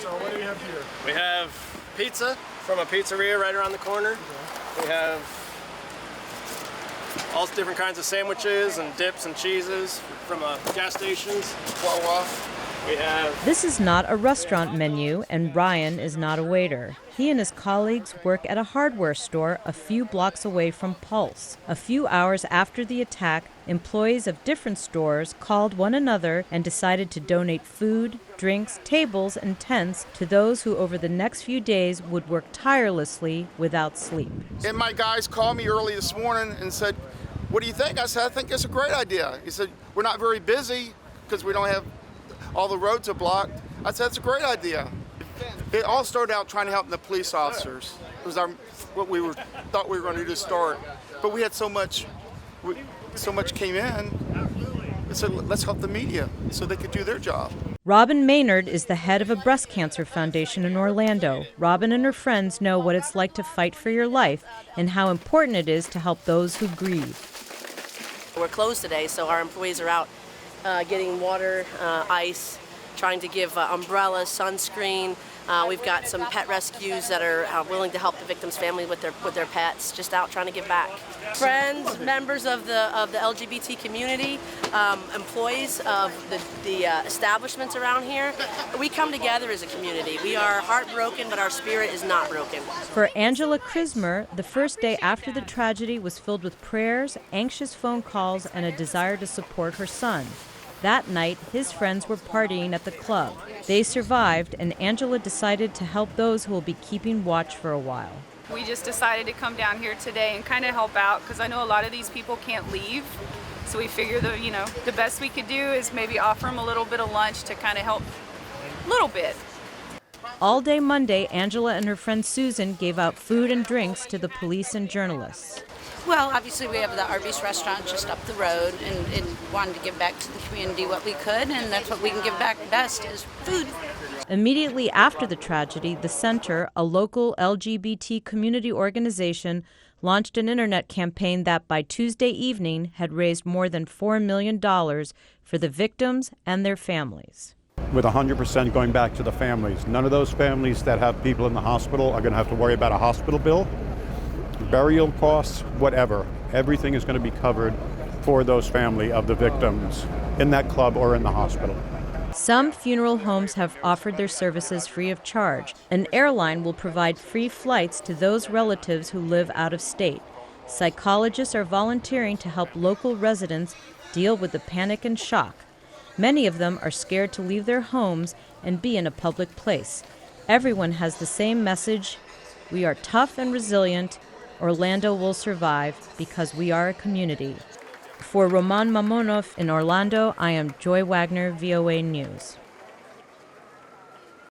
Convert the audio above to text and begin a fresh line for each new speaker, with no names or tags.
So what do we have here?
We have pizza from a pizzeria right around the corner. We have all different kinds of sandwiches and dips and cheeses from gas stations. Wawa. We have...
This is not a restaurant menu, and Ryan is not a waiter. He and his colleagues work at a hardware store a few blocks away from Pulse. A few hours after the attack, employees of different stores called one another and decided to donate food, drinks, tables, and tents to those who over the next few days would work tirelessly without sleep.
And my guys called me early this morning and said, "What do you think?" I said, "I think it's a great idea." He said, "We're not very busy because we don't have all the roads are blocked." I said, "It's a great idea." It all started out trying to help the police officers. It was what we thought we were going to do to start, but we had so much came in. I said, "Let's help the media so they could do their job."
Robin Maynard is the head of a breast cancer foundation in Orlando. Robin and her friends know what it's like to fight for your life and how important it is to help those who grieve.
We're closed today, so our employees are out getting water, ice, trying to give umbrellas, sunscreen. We've got some pet rescues that are willing to help the victims' family with their pets, just out trying to give back. Friends, members of the LGBT community, employees of the establishments around here, we come together as a community. We are heartbroken, but our spirit is not broken.
For Angela Crismer, the first day after the tragedy was filled with prayers, anxious phone calls, and a desire to support her son. That night, his friends were partying at the club. They survived, and Angela decided to help those who will be keeping watch for a while.
We just decided to come down here today and kind of help out because I know a lot of these people can't leave. So we figure the best we could do is maybe offer them a little bit of lunch to kind of help a little bit.
All day Monday, Angela and her friend Susan gave out food and drinks to the police and journalists.
Well, obviously we have the Arby's restaurant just up the road and wanted to give back to the community what we could, and that's what we can give back best is food.
Immediately after the tragedy, the Center, a local LGBT community organization, launched an internet campaign that by Tuesday evening had raised more than $4 million for the victims and their families.
With 100% going back to the families. None of those families that have people in the hospital are going to have to worry about a hospital bill. Burial costs, whatever. Everything is going to be covered for those family of the victims in that club or in the hospital.
Some funeral homes have offered their services free of charge. An airline will provide free flights to those relatives who live out of state. Psychologists are volunteering to help local residents deal with the panic and shock. Many of them are scared to leave their homes and be in a public place. Everyone has the same message: we are tough and resilient. Orlando will survive because we are a community. For Roman Mamonov in Orlando, I am Joy Wagner, VOA News.